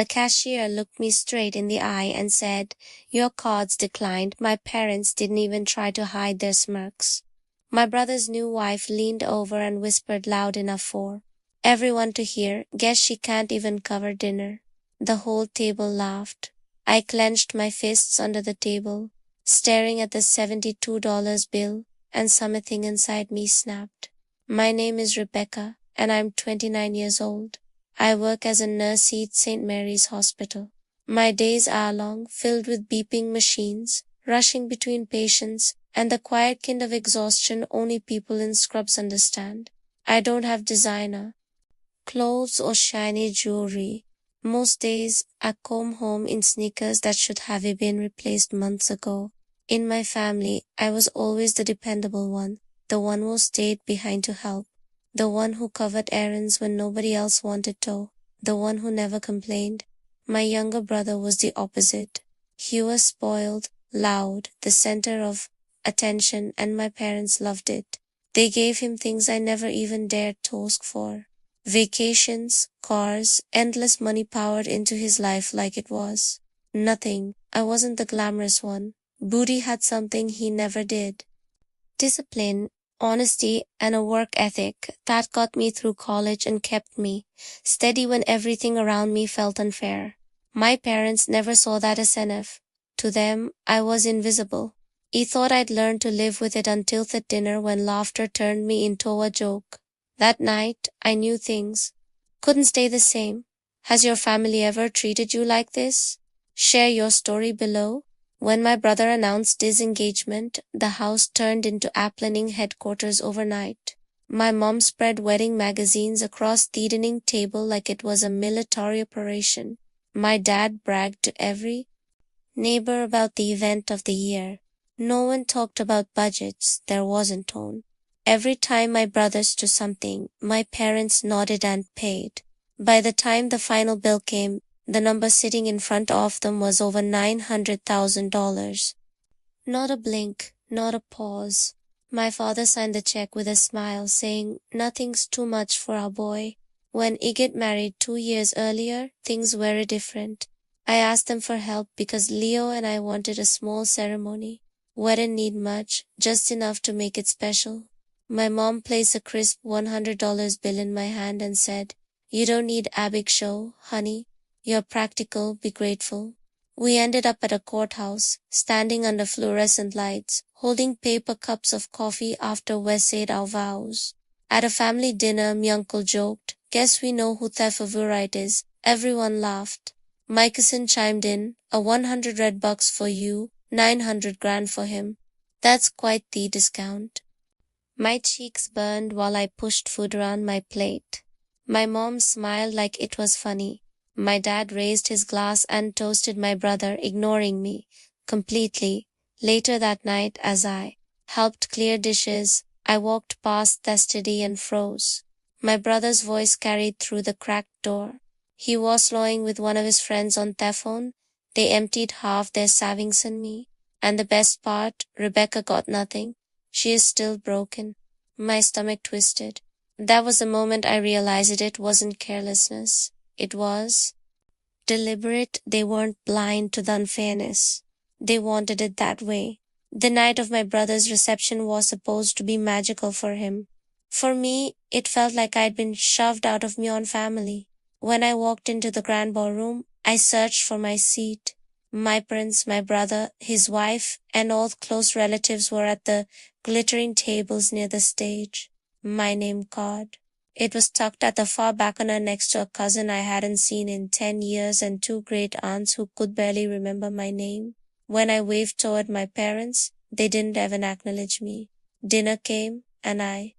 The cashier looked me straight in the eye and said, "Your card's declined." My parents didn't even try to hide their smirks. My brother's new wife leaned over and whispered loud enough for everyone to hear, "Guess she can't even cover dinner." The whole table laughed. I clenched my fists under the table, staring at the $72 bill, and something inside me snapped. My name is Rebecca, and I'm 29 years old. I work as a nurse at St. Mary's Hospital. My days are long, filled with beeping machines, rushing between patients, and the quiet kind of exhaustion only people in scrubs understand. I don't have designer clothes or shiny jewelry. Most days, I come home in sneakers that should have been replaced months ago. In my family, I was always the dependable one, the one who stayed behind to help, the one who covered errands when nobody else wanted to, the one who never complained. My younger brother was the opposite. He was spoiled, loud, the center of attention, and my parents loved it. They gave him things I never even dared to ask for. Vacations, cars, endless money poured into his life like it was nothing. I wasn't the glamorous one. Booty had something he never did. Discipline, honesty, and a work ethic that got me through college and kept me steady when everything around me felt unfair. My parents never saw that as enough. To them, I was invisible. He thought I'd learn to live with it until the dinner when laughter turned me into a joke. That night, I knew things couldn't stay the same. Has your family ever treated you like this? Share your story below. When my brother announced his engagement, the house turned into planning headquarters overnight. My mom spread wedding magazines across the dining table like it was a military operation. My dad bragged to every neighbor about the event of the year. No one talked about budgets. There wasn't one. Every time my brothers do something, my parents nodded and paid. By the time the final bill came, the number sitting in front of them was over $900,000. Not a blink, not a pause. My father signed the check with a smile, saying, "Nothing's too much for our boy." When he got married 2 years earlier, things were different. I asked them for help because Leo and I wanted a small ceremony. We didn't need much, just enough to make it special. My mom placed a crisp $100 bill in my hand and said, "You don't need a big show, honey. You're practical, be grateful." We ended up at a courthouse, standing under fluorescent lights, holding paper cups of coffee after we said our vows. At a family dinner, my uncle joked, "Guess we know who the favorite is." Everyone laughed. My cousin chimed in, "A 100 red bucks for you, 900 grand for him. That's quite the discount." My cheeks burned while I pushed food around my plate. My mom smiled like it was funny. My dad raised his glass and toasted my brother, ignoring me completely. Later that night, as I helped clear dishes, I walked past the study and froze. My brother's voice carried through the cracked door. He was slowing with one of his friends on the phone. They emptied half their savings on me. And the best part, Rebecca got nothing. She is still broken. My stomach twisted. That was the moment I realized it wasn't carelessness. It was deliberate. They weren't blind to the unfairness. They wanted it that way. The night of my brother's reception was supposed to be magical for him. For me, it felt like I'd been shoved out of my own family. When I walked into the grand ballroom, I searched for my seat. My prince, my brother, his wife, and all close relatives were at the glittering tables near the stage. My name card. It was tucked at the far back corner next to a cousin I hadn't seen in 10 years and 2 great aunts who could barely remember my name. When I waved toward my parents, they didn't even acknowledge me. Dinner came, and I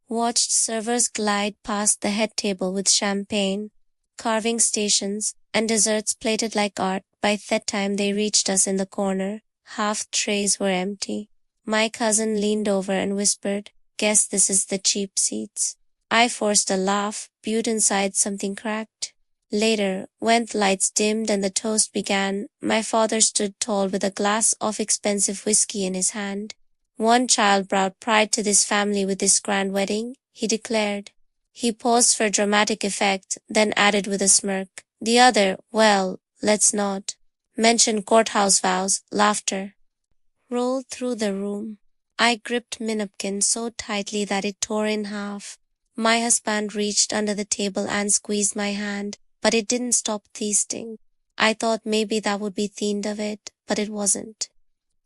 watched servers glide past the head table with champagne, carving stations, and desserts plated like art. By that time they reached us in the corner. Half trays were empty. My cousin leaned over and whispered, "Guess this is the cheap seats." I forced a laugh, but inside something cracked. Later, when the lights dimmed and the toast began, my father stood tall with a glass of expensive whiskey in his hand. "One child brought pride to this family with this grand wedding," he declared. He paused for dramatic effect, then added with a smirk, The other, well, let's not mention courthouse vows, laughter rolled through the room. I gripped my napkin so tightly that it tore in half. My husband reached under the table and squeezed my hand, but it didn't stop feasting. I thought maybe that would be the end of it, but it wasn't.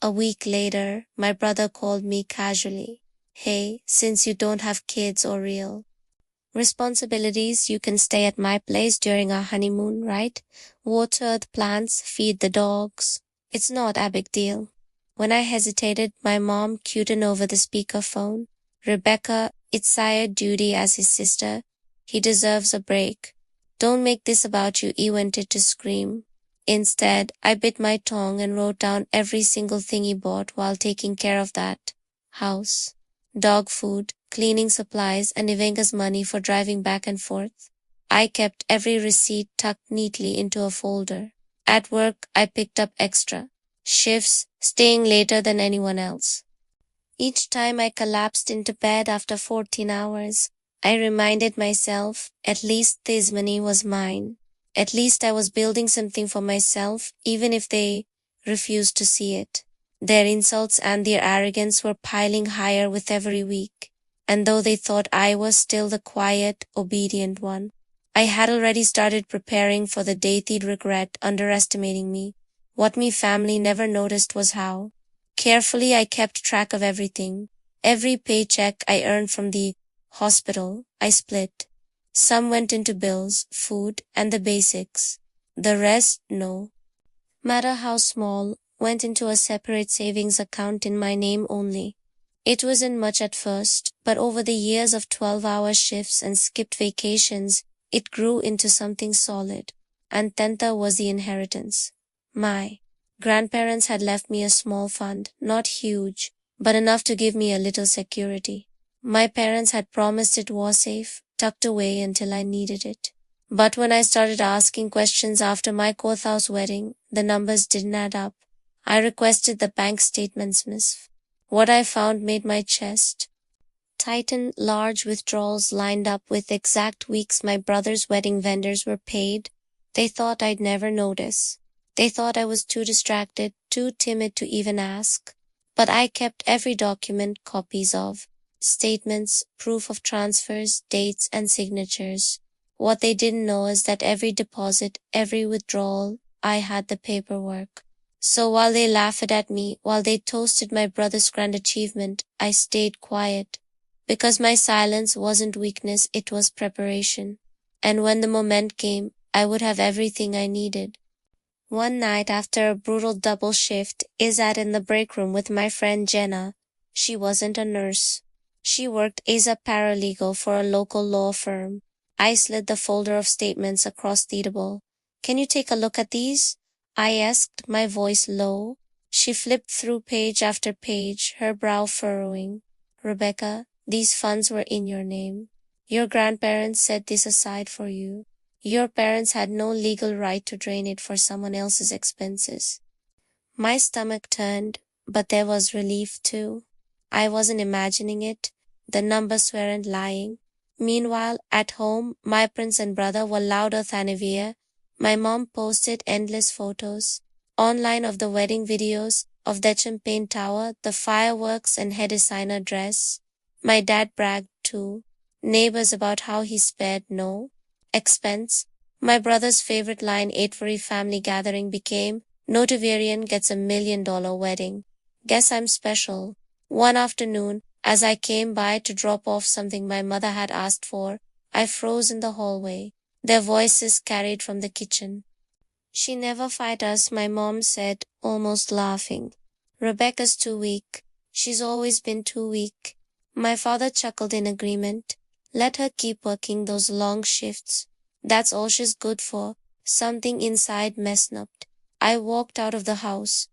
A week later, my brother called me casually. Hey, since you don't have kids or real responsibilities, you can stay at my place during our honeymoon, right? Water the plants, feed the dogs. It's not a big deal. When I hesitated, my mom cued in over the speakerphone. Rebecca, it's our duty as his sister. He deserves a break. Don't make this about you, he wanted to scream. Instead, I bit my tongue and wrote down every single thing he bought while taking care of that house. Dog food, cleaning supplies, and Ivanka's money for driving back and forth. I kept every receipt tucked neatly into a folder. At work, I picked up extra shifts, staying later than anyone else. Each time I collapsed into bed after 14 hours, I reminded myself, at least this money was mine. At least I was building something for myself, even if they refused to see it. Their insults and their arrogance were piling higher with every week, and though they thought I was still the quiet, obedient one, I had already started preparing for the day they'd regret underestimating me. What me family never noticed was how carefully I kept track of everything. Every paycheck I earned from the hospital, I split. Some went into bills, food, and the basics. The rest, no matter how small, went into a separate savings account in my name only. It wasn't much at first, but over the years of 12-hour shifts and skipped vacations, it grew into something solid. And Tenta was the inheritance. My grandparents had left me a small fund, not huge, but enough to give me a little security. My parents had promised it was safe, tucked away until I needed it. But when I started asking questions after my courthouse wedding, the numbers didn't add up. I requested the bank statements, miss. What I found made my chest tighten. Large withdrawals lined up with the exact weeks my brother's wedding vendors were paid. They thought I'd never notice. They thought I was too distracted, too timid to even ask. But I kept every document copies of statements, proof of transfers, dates, and signatures. What they didn't know is that every deposit, every withdrawal, I had the paperwork. So while they laughed at me, while they toasted my brother's grand achievement, I stayed quiet. Because my silence wasn't weakness, it was preparation. And when the moment came, I would have everything I needed. One night after a brutal double shift, I sat in the break room with my friend Jenna. She wasn't a nurse. She worked as a paralegal for a local law firm. I slid the folder of statements across the table. Can you take a look at these? I asked, my voice low. She flipped through page after page, her brow furrowing. Rebecca, these funds were in your name. Your grandparents set this aside for you. Your parents had no legal right to drain it for someone else's expenses. My stomach turned, but there was relief too. I wasn't imagining it. The numbers weren't lying. Meanwhile, at home, my prince and brother were louder than ever. My mom posted endless photos online of the wedding videos, of the champagne tower, the fireworks, and hair designer dress. My dad bragged too. Neighbors about how he spared no expense. My brother's favorite line at every family gathering became, Notavarian gets $1 million wedding. Guess I'm special. One afternoon, as I came by to drop off something my mother had asked for, I froze in the hallway. Their voices carried from the kitchen. She never fight us, my mom said, almost laughing. Rebecca's too weak. She's always been too weak. My father chuckled in agreement. Let her keep working those long shifts. That's all she's good for. Something inside messed up. I walked out of the house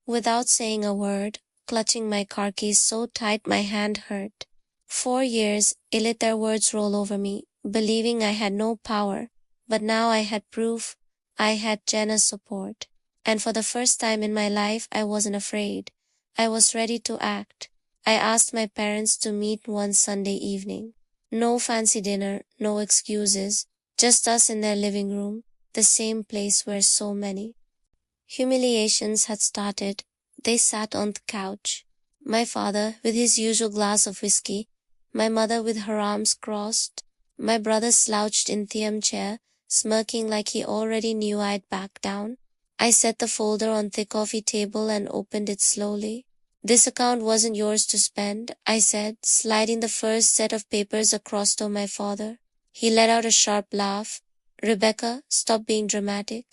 without saying a word, clutching my car keys so tight my hand hurt. 4 years, I let their words roll over me, believing I had no power. But now I had proof. I had Jenna's support. And for the first time in my life, I wasn't afraid. I was ready to act. I asked my parents to meet one Sunday evening. No fancy dinner, no excuses, just us in their living room. the same place where so many humiliations had started. They sat on the couch. My father with his usual glass of whiskey, my mother with her arms crossed, my brother slouched in the armchair, smirking like he already knew I'd back down. I set the folder on the coffee table and opened it slowly. "This account wasn't yours to spend," I said, sliding the first set of papers across to my father. He let out a sharp laugh. "Rebecca, stop being dramatic.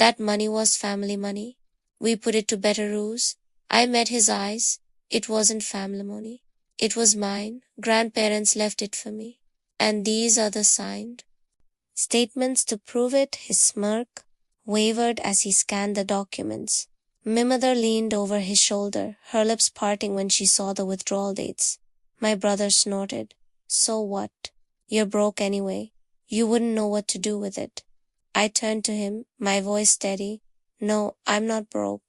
That money was family money. We put it to better use." I met his eyes. "It wasn't family money. It was mine. Grandparents left it for me. And these are the signed statements to prove it." His smirk wavered as he scanned the documents. My mother leaned over his shoulder, her lips parting when she saw the withdrawal dates. My brother snorted. "So what? You're broke anyway. You wouldn't know what to do with it." I turned to him, my voice steady. "No, I'm not broke.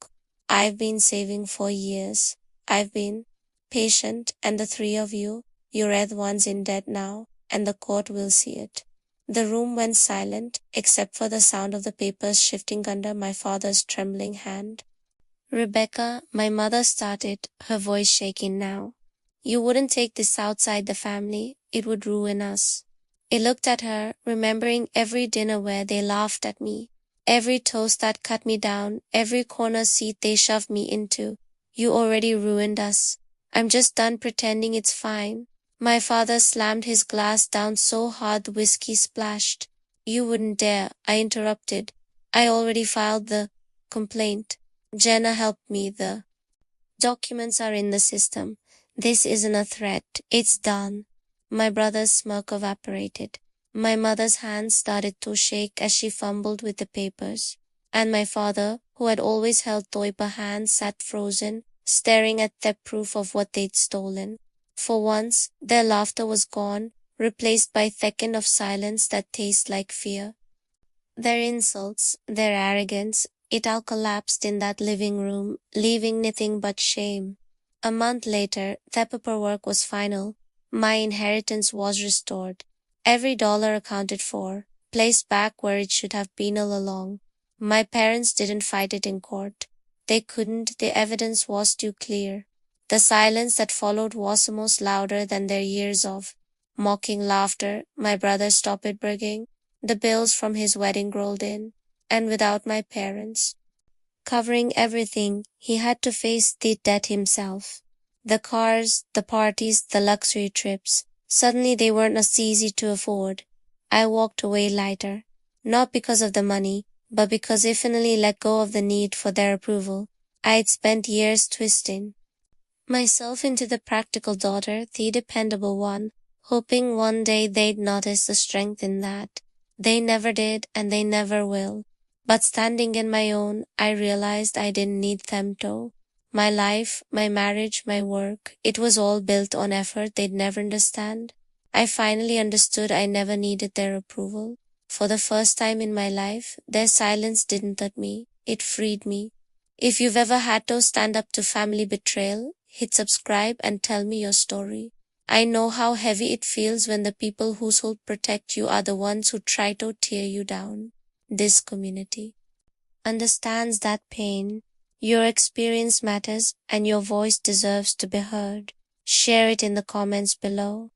I've been saving for years. I've been patient, and the three of you, you're the ones in debt now, and the court will see it." The room went silent, except for the sound of the papers shifting under my father's trembling hand. "Rebecca," my mother started, her voice shaking now. "You wouldn't take this outside the family. It would ruin us." I looked at her, remembering every dinner where they laughed at me, every toast that cut me down, every corner seat they shoved me into. "You already ruined us. I'm just done pretending it's fine." My father slammed his glass down so hard the whiskey splashed. "You wouldn't dare," I interrupted. "I already filed the complaint. Jenna helped me. The documents are in the system. This isn't a threat. It's done." My brother's smirk evaporated. My mother's hands started to shake as she fumbled with the papers. And my father, who had always held the upper hand, sat frozen, staring at the proof of what they'd stolen. For once, their laughter was gone, replaced by a second of silence that tasted like fear. Their insults, their arrogance, it all collapsed in that living room, leaving nothing but shame. A month later, the paperwork was final. My inheritance was restored. Every dollar accounted for, placed back where it should have been all along. My parents didn't fight it in court. They couldn't, the evidence was too clear. The silence that followed was almost louder than their years of mocking laughter. My brother stopped begging. The bills from his wedding rolled in, and without my parents covering everything, he had to face the debt himself. The cars, the parties, the luxury trips. Suddenly they weren't as easy to afford. I walked away lighter, not because of the money, but because I finally let go of the need for their approval. I had spent years twisting myself into the practical daughter, the dependable one, hoping one day they'd notice the strength in that. They never did, and they never will. But standing in my own, I realized I didn't need them to. My life, my marriage, my work, it was all built on effort they'd never understand. I finally understood I never needed their approval. For the first time in my life, their silence didn't hurt me, it freed me. If you've ever had to stand up to family betrayal, hit subscribe and tell me your story. I know how heavy it feels when the people who should protect you are the ones who try to tear you down. This community understands that pain. Your experience matters, and your voice deserves to be heard. Share it in the comments below.